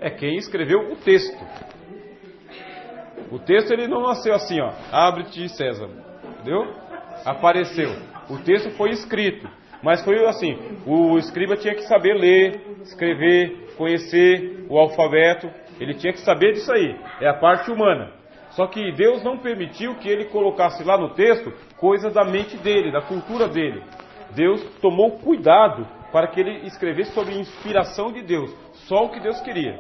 É quem escreveu o texto. O texto ele não nasceu assim, ó. Abre-te, César. Entendeu? Apareceu. O texto foi escrito. Mas foi assim, o escriba tinha que saber ler, escrever, conhecer o alfabeto. Ele tinha que saber disso aí. É a parte humana. Só que Deus não permitiu que ele colocasse lá no texto coisas da mente dele, da cultura dele. Deus tomou cuidado para que ele escrevesse sob inspiração de Deus. Só o que Deus queria.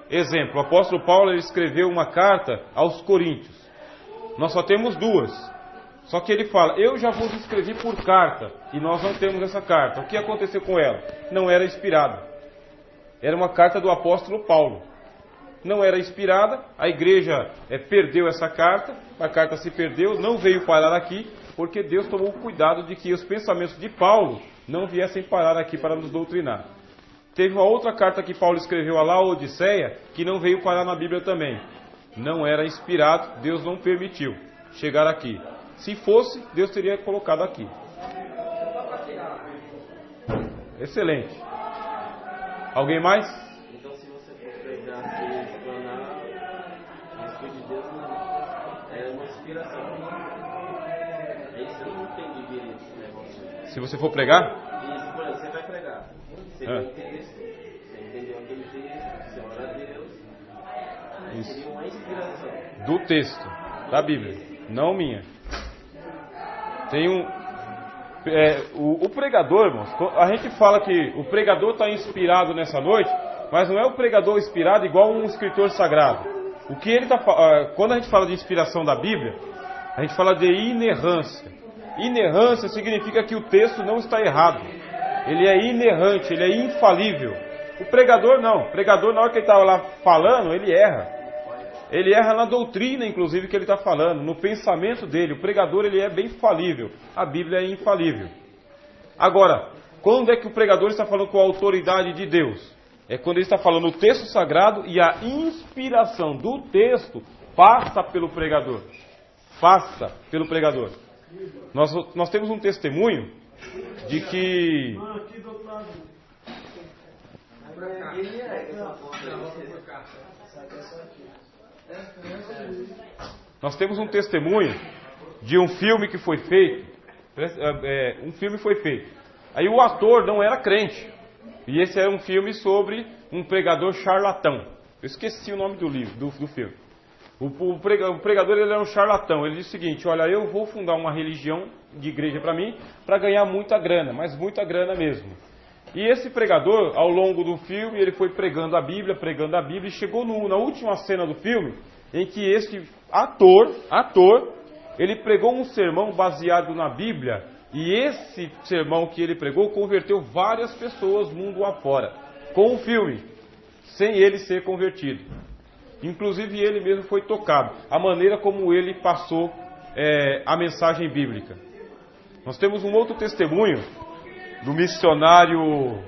Exemplo, o apóstolo Paulo ele escreveu uma carta aos Coríntios. Nós só temos duas. Só que ele fala, eu já vos escrevi por carta, e nós não temos essa carta. O que aconteceu com ela? Não era inspirada. Era uma carta do apóstolo Paulo. Não era inspirada, a igreja perdeu essa carta, a carta se perdeu, não veio parar aqui, porque Deus tomou cuidado de que os pensamentos de Paulo não viessem parar aqui para nos doutrinar. Teve uma outra carta que Paulo escreveu a Laodiceia, que não veio parar na Bíblia também. Não era inspirado, Deus não permitiu chegar aqui. Se fosse, Deus teria colocado aqui. Excelente. Alguém mais? Então, se você for pegar e explanar, o Espírito de Deus é uma inspiração. É isso, eu não entendi esse negócio. Se você for pregar? Isso, por exemplo, você vai pregar. Você vai entender isso. Você entendeu aquele texto, você ora a Deus. Isso. Seria uma inspiração. Do texto, da Bíblia, não minha. Tem o pregador, irmãos, a gente fala que o pregador está inspirado nessa noite, mas não é o pregador inspirado igual um escritor sagrado. O que ele quando a gente fala de inspiração da Bíblia, a gente fala de inerrância. Inerrância significa que o texto não está errado. Ele é inerrante, ele é infalível. O pregador não. O pregador, na hora que ele está lá falando, ele erra. Ele erra na doutrina, inclusive, que ele está falando, no pensamento dele. O pregador, ele é bem falível. A Bíblia é infalível. Agora, quando é que o pregador está falando com a autoridade de Deus? É quando ele está falando o texto sagrado e a inspiração do texto passa pelo pregador. Passa pelo pregador. Nós temos um testemunho de que... Nós temos um testemunho de um filme que foi feito. Um filme foi feito. Aí o ator não era crente. E esse era um filme sobre um pregador charlatão. Eu esqueci o nome do livro, do filme. O pregador ele era um charlatão. Ele disse o seguinte: olha, eu vou fundar uma religião de igreja para mim, para ganhar muita grana, mas muita grana mesmo. E esse pregador, ao longo do filme, ele foi pregando a Bíblia, e chegou na última cena do filme, em que esse ator, ele pregou um sermão baseado na Bíblia, e esse sermão que ele pregou converteu várias pessoas mundo afora, com o filme, sem ele ser convertido. Inclusive ele mesmo foi tocado, a maneira como ele passou a mensagem bíblica. Nós temos um outro testemunho do missionário.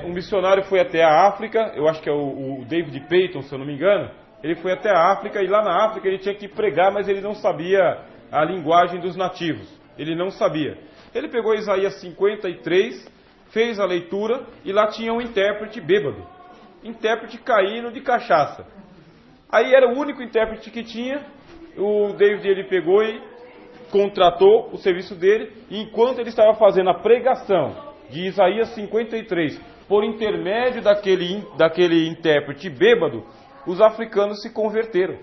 Um missionário foi até a África, eu acho que é o David Payton, se eu não me engano. Ele foi até a África, e lá na África ele tinha que pregar, mas ele não sabia a linguagem dos nativos. Ele não sabia. Ele pegou Isaías 53, fez a leitura, e lá tinha um intérprete bêbado. Intérprete caindo de cachaça. Aí era o único intérprete que tinha. O David ele pegou e contratou o serviço dele, e enquanto ele estava fazendo a pregação de Isaías 53, por intermédio daquele intérprete bêbado, os africanos se converteram.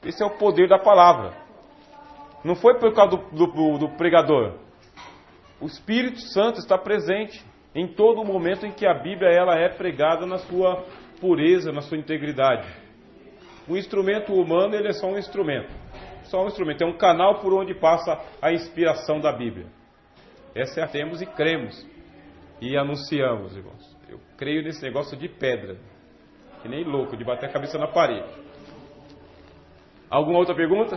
Esse é o poder da palavra. Não foi por causa do pregador. O Espírito Santo está presente em todo momento em que a Bíblia ela é pregada na sua pureza, na sua integridade. O instrumento humano ele é só um instrumento. Só um instrumento. É um canal por onde passa a inspiração da Bíblia. Essa é a temos e cremos. E anunciamos, irmãos. Eu creio nesse negócio de pedra. Que nem louco, de bater a cabeça na parede. Alguma outra pergunta?